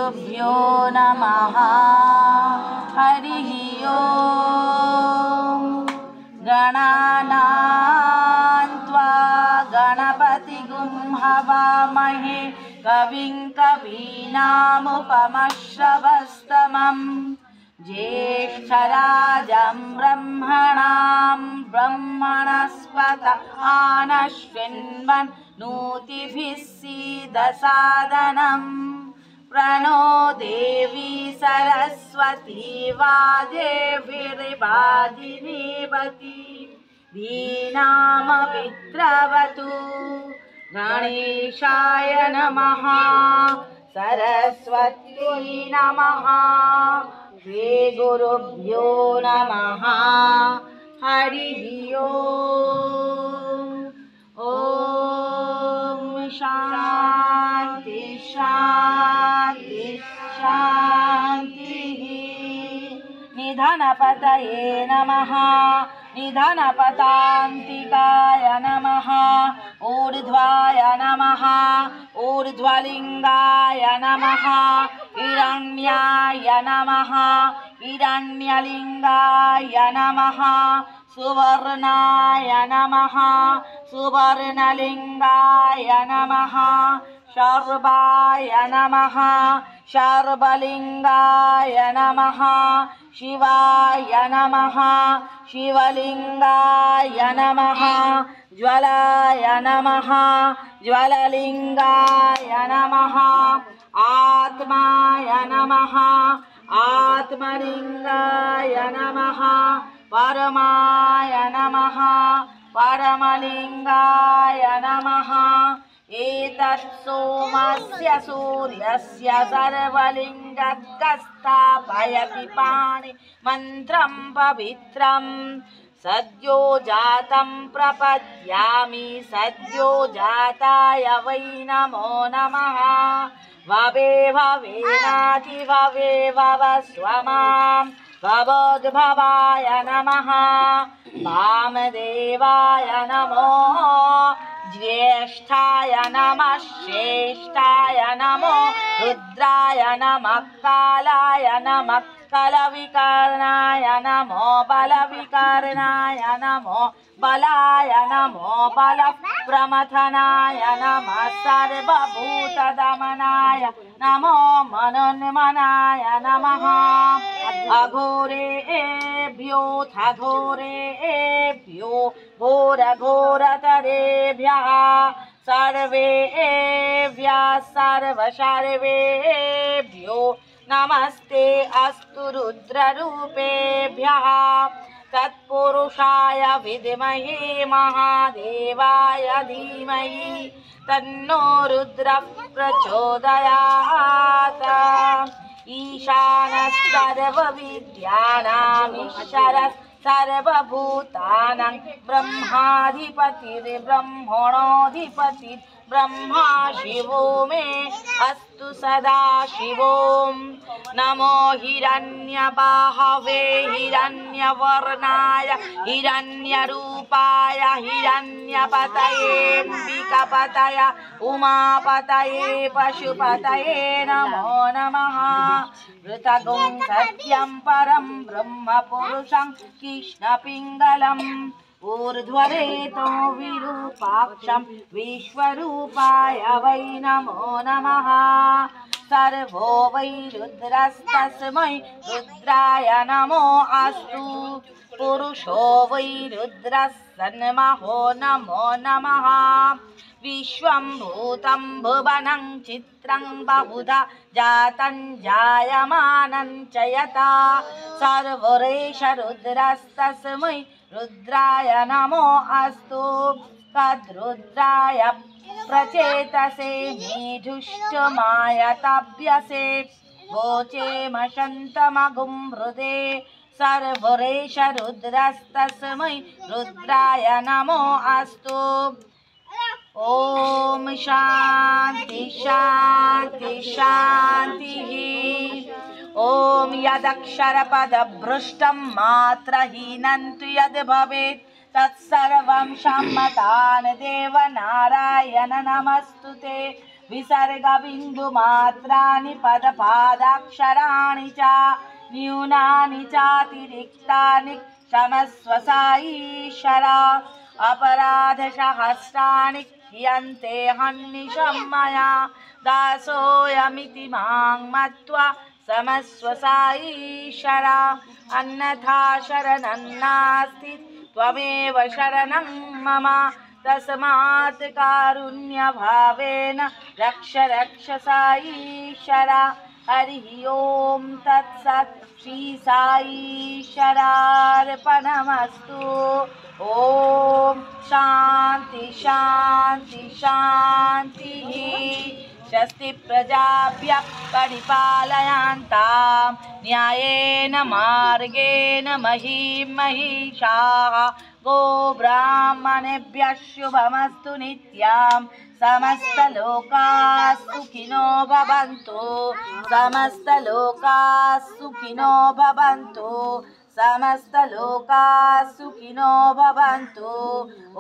श्रीगुरुभ्यो नमः। हरिः ओम्। गणानां त्वा गणपतिगुं हवामहे कविं कवीनामुपमश्रवस्तमम् ज्येष्ठराजं ब्रह्मणां ब्रह्मणस्पत आनश्विन्वन्नोतिभिः सीदसादनम् प्रणो देवी सरस्वती वाजेभिर्वाजिनीवती धीनामभिद्रवतु। गणेशाय नमः। सरस्वत्यै नमः। श्रीगुरुभ्यो नमः। हरिः ओम्। ॐ शान्ति शान्ति शान्तिः। निधनपतये नमः। निधनपतान्तिकाय नमः। ऊर्ध्वाय नमः। ऊर्ध्वलिङ्गाय नमः। हिरण्याय नमः। हिरण्यलिङ्गाय नमः। सुवर्णाय नमः। सुवर्णलिङ्गाय नमः। शर्वाय नमः। शर्वलिङ्गाय नमः। शिवाय नमः। शिवलिङ्गाय नमः। ज्वलाय नमः। ज्वललिङ्गाय नमः। आत्माय नमः। आत्मलिङ्गाय नमः। परमाय नमः। परमलिङ्गाय नमः। एतत् सोमस्य सूर्यस्य सर्वलिङ्गस्थापयति पाणि मन्त्रं पवित्रं सद्यो जातं प्रपद्यामि सद्यो जाताय वै नमो नमः। भवे भवेनाति भवे भव स्वमां भवोद्भवाय नमः। वामदेवाय नमो। ज्येष्ठाय नमः। श्रेष्ठाय नमो। रुद्राय नमः। कालाय नमः। कलविकर्णाय नमो। बलविकर्णाय नमो। बलाय नमो। बलप्रमथनाय नमः। सर्वभूतदमनाय नमो। मनोन्मनाय नमः। अघोरेभ्योऽथ घोरेभ्यो घोरघोरतरेभ्यः सर्वेभ्यः सर्वसर्वेभ्यो नमस्ते अस्तु रुद्ररूपेभ्यः। तत्पुरुषाय विद्महे महादेवाय धीमहि तन्नो रुद्रः प्रचोदयात्। ईशानः सर्वविद्यानाम् ईश्वरः सर्वभूतानां ब्रह्माधिपतिर्ब्रह्मणोऽधिपतिर्ब्रह्मा शिवो मे अस्तु सदा शिवों। नमो हिरण्यबाहवे हिरण्यवर्णाय हिरण्यरूपाय हिरण्यपतये अम्बिकापतय उमापतये पशुपतये नमो नमः। ऋतगुं सत्यं परं ब्रह्म पुरुषं कृष्णपिङ्गलम् ऊर्ध्वरेतो विरूपाक्षं विश्वरूपाय वै नमो नमः। सर्वो वै रुद्रस्तस्मै रुद्राय नमो अस्तु। पुरुषो वै रुद्रः सन्महो नमो नमः। विश्वं भूतं भुवनं चित्रं बहुधा जातं जायमानं च यथा सर्वरेष रुद्रस्तस्मै रुद्राय नमो अस्तु। तद्रुद्राय प्रचेतसे मेधुष्टमाय ताभ्यसे वोचे मशन्तमगुं हृदे सर्वरेष रुद्रस्तस्मै रुद्राय नमो अस्तु। ओम शांति शांति शांतिः। ओम यदक्षरपदभ्रष्टं मात्रहीनं तु यद् भवेत् तत्सर्वं क्षम्यतां देव नारायण नमस्तुते। विसर्गबिन्दुमात्राणि पदपादाक्षराणि च न्यूनानि चातिरिक्तानि क्षमस्व साईश्वर अपराधसहस्राणि क्रियन्ते हन्निशं मया दासोऽयमिति मां मत्वा क्षमस्व साईश्वर अन्यथा शरणं नास्ति त्वमेव शरणं मम तस्मात् कारुण्यभावेन रक्ष रक्ष साईश्वर हरिः ओं तत्सत् श्री साईश्वरार्पणमस्तु ओम शांति शांति शांति स्वस्ति प्रजाभ्यः परिपालयन्तां न्यायेन मार्गेण महीं महिषाः गोब्राह्मणेभ्यः शुभमस्तु नित्यं समस्तलोकाः सुखिनो भवन्तु समस्तलोकाः सुखिनो भवन्तु समस्तलोकाः सुखिनो भवन्तु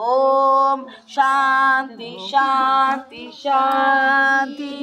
ओम शांति शांति शांति।